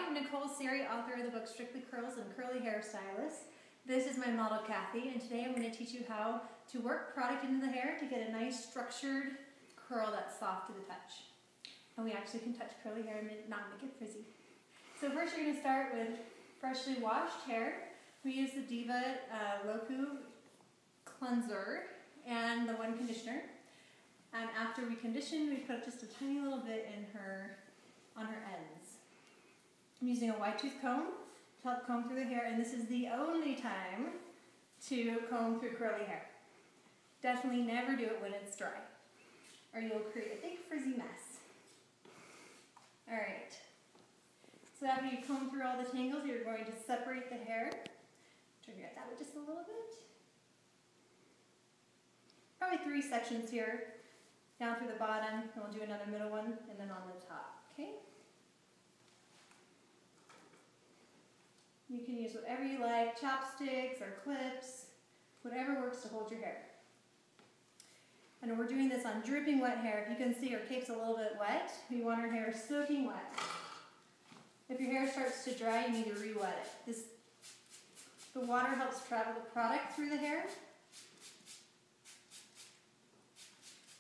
I'm Nicole Siri, author of the book Strictly Curls and Curly Hairstylist. This is my model Kathy, and today I'm going to teach you how to work product into the hair to get a nice structured curl that's soft to the touch. And we actually can touch curly hair and not make it frizzy. So first you're going to start with freshly washed hair. We use the Diva Loku cleanser and the one conditioner. And after we condition, we put just a tiny little bit on her ends. I'm using a wide tooth comb to help comb through the hair, and this is the only time to comb through curly hair. Definitely never do it when it's dry, or you'll create a big frizzy mess. Alright, so after you comb through all the tangles, you're going to separate the hair. Turn your head that way just a little bit. Probably 3 sections here, down through the bottom, and we'll do another middle one, and then on the top, okay? You can use whatever you like, chopsticks or clips, whatever works to hold your hair. And we're doing this on dripping wet hair. If you can see, her cape's a little bit wet. We want her hair soaking wet. If your hair starts to dry, you need to re-wet it. The water helps travel the product through the hair,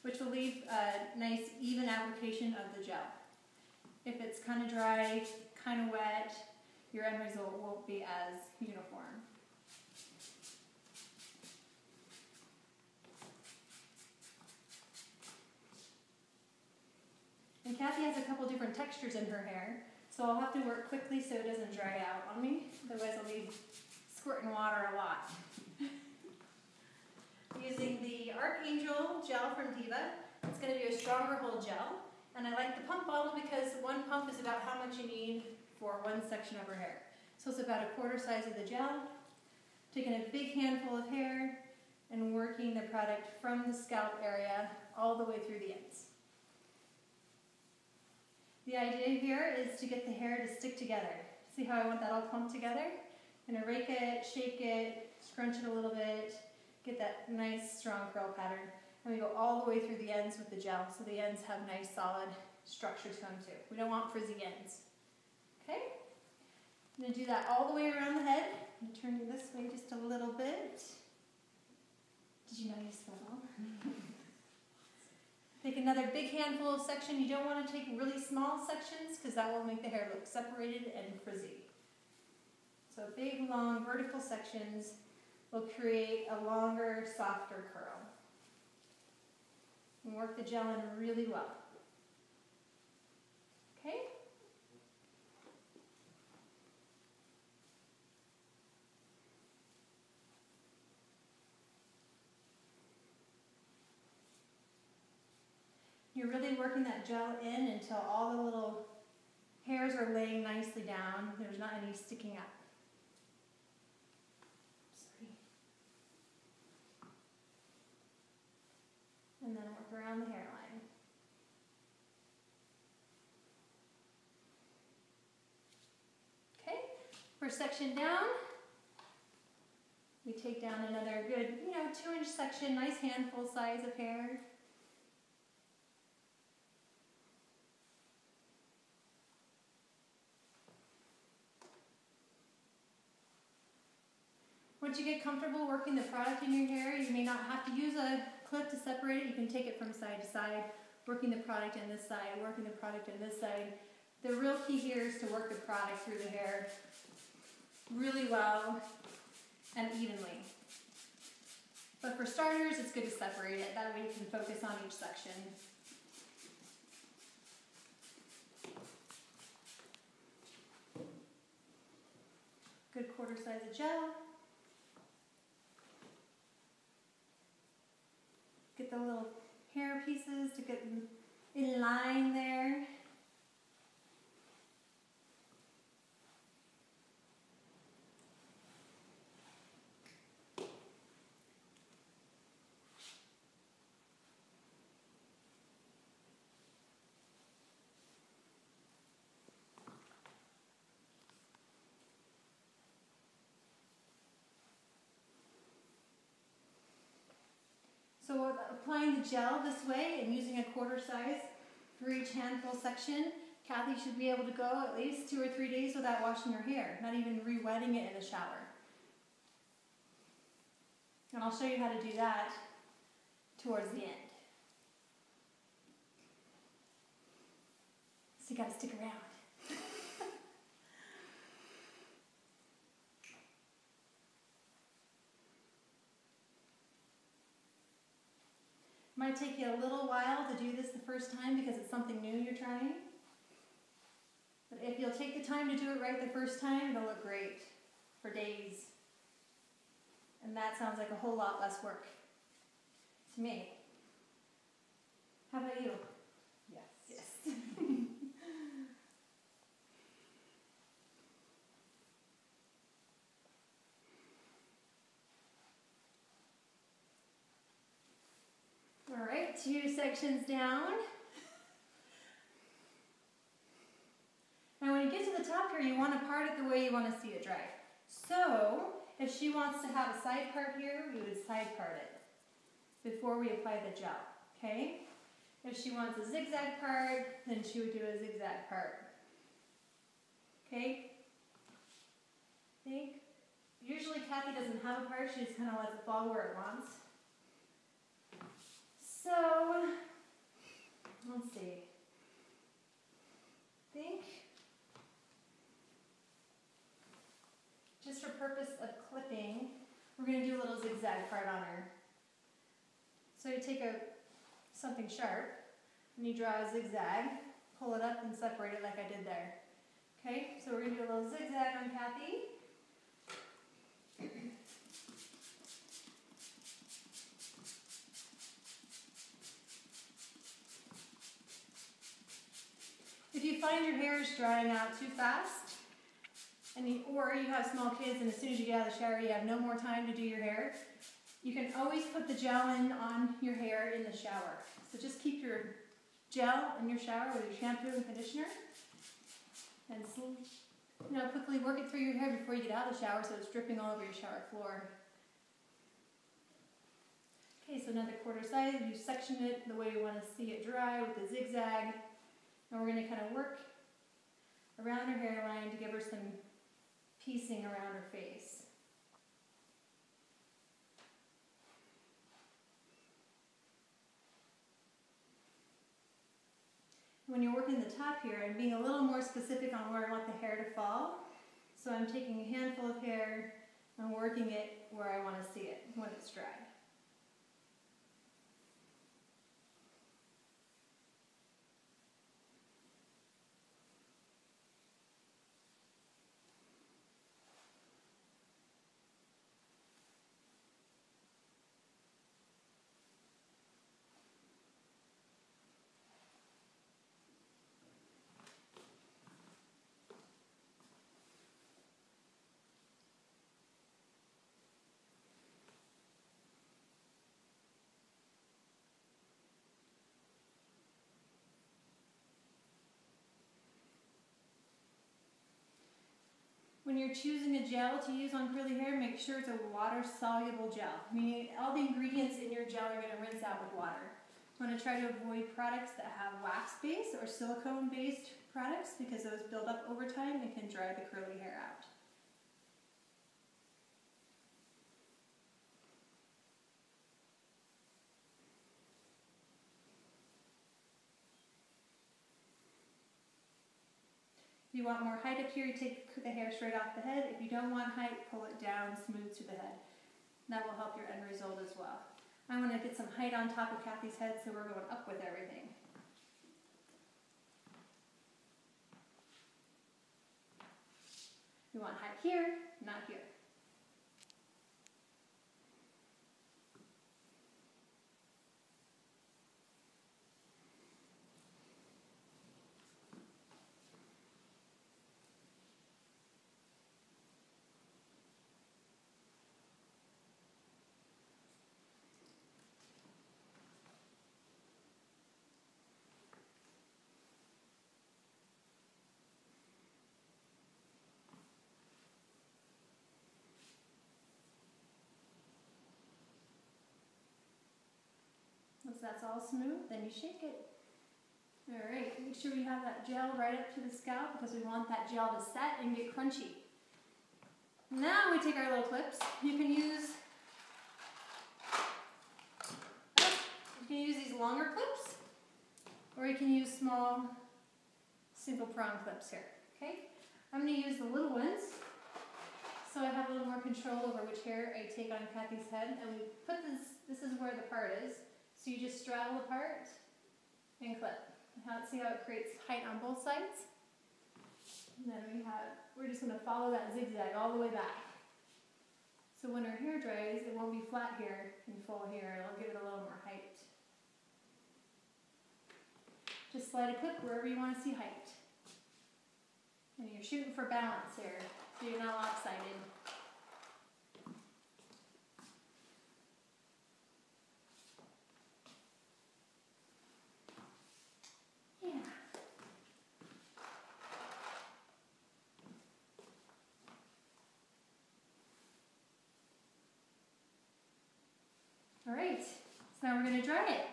which will leave a nice even application of the gel. If it's kind of dry, kind of wet, your end result won't be as uniform. And Kathy has a couple different textures in her hair, so I'll have to work quickly so it doesn't dry out on me. Otherwise I'll be squirting water a lot. Using the Archangel gel from Diva. It's going to be a stronger hold gel. And I like the pump bottle because one pump is about how much you need for one section of her hair. So it's about 1/4 size of the gel. Taking a big handful of hair and working the product from the scalp area all the way through the ends. The idea here is to get the hair to stick together. See how I want that all clumped together? I'm going to rake it, shake it, scrunch it a little bit, get that nice strong curl pattern. And we go all the way through the ends with the gel so the ends have nice solid structure to them too. We don't want frizzy ends. Okay? I'm going to do that all the way around the head. I'm going to turn you this way just a little bit. Did you know you smell? Take another big handful of section. You don't want to take really small sections because that will make the hair look separated and frizzy. So big, long, vertical sections will create a longer, softer curl. And work the gel in really well. Okay? You're really working that gel in until all the little hairs are laying nicely down. There's not any sticking up. Sorry. And then work around the hairline. Okay, for section down, we take down another good, 2-inch section, nice handful size of hair. Once you get comfortable working the product in your hair, you may not have to use a clip to separate it. You can take it from side to side, working the product in this side, working the product in this side. The real key here is to work the product through the hair really well and evenly. But for starters, it's good to separate it. That way you can focus on each section. Good 1/4 size of gel. Get the little hair pieces to get in line there. So applying the gel this way and using a 1/4 size for each handful section Kathy should be able to go at least 2 or 3 days without washing her hair, not even re-wetting it in the shower. And I'll show you how to do that towards the end. So you gotta stick around. Might take you a little while to do this the first time because it's something new you're trying. But if you'll take the time to do it right the first time, it'll look great for days. And that sounds like a whole lot less work to me. How about you? Yes. Yes. All right, 2 sections down. Now when you get to the top here, you want to part it the way you want to see it dry. So, if she wants to have a side part here, we would side part it before we apply the gel, okay? If she wants a zigzag part, then she would do a zigzag part. Okay? Think. Usually Kathy doesn't have a part, she just kind of lets it fall where it wants. So, let's see. Think. Just for purpose of clipping, we're going to do a little zigzag part on her. So you take something sharp, and you draw a zigzag, pull it up and separate it like I did there. Okay, so we're going to do a little zigzag on Kathy. If you find your hair is drying out too fast, or you have small kids and as soon as you get out of the shower you have no more time to do your hair, you can always put the gel in on your hair in the shower. So just keep your gel in your shower with your shampoo and conditioner and quickly work it through your hair before you get out of the shower so it's dripping all over your shower floor. Okay, so another quarter size, you section it the way you want to see it dry with the zigzag. And we're going to kind of work around her hairline to give her some piecing around her face. When you're working the top here, I'm being a little more specific on where I want the hair to fall. So I'm taking a handful of hair and working it where I want to see it when it's dry. When you're choosing a gel to use on curly hair, make sure it's a water-soluble gel, meaning all the ingredients in your gel are going to rinse out with water. You want to try to avoid products that have wax-based or silicone-based products because those build up over time and can dry the curly hair out. If you want more height up here, you take the hair straight off the head. If you don't want height, pull it down smooth to the head. That will help your end result as well. I want to get some height on top of Kathy's head, so we're going up with everything. You want height here, not here. Once that's all smooth, then you shake it. All right, make sure you have that gel right up to the scalp because we want that gel to set and get crunchy. Now we take our little clips. You can use these longer clips, or you can use small single prong clips here. Okay, I'm going to use the little ones so I have a little more control over which hair I take on Kathy's head. And we put this is where the part is, so you just straddle the part and clip. See how it creates height on both sides? And then we're just going to follow that zigzag all the way back. So when our hair dries, it won't be flat here and full here. It'll give it a little more height. Just slide a clip wherever you want to see height. And you're shooting for balance here, so you're not lopsided. Yeah. All right, so now we're going to dry it.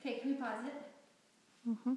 Okay, can we pause it? Mm-hmm.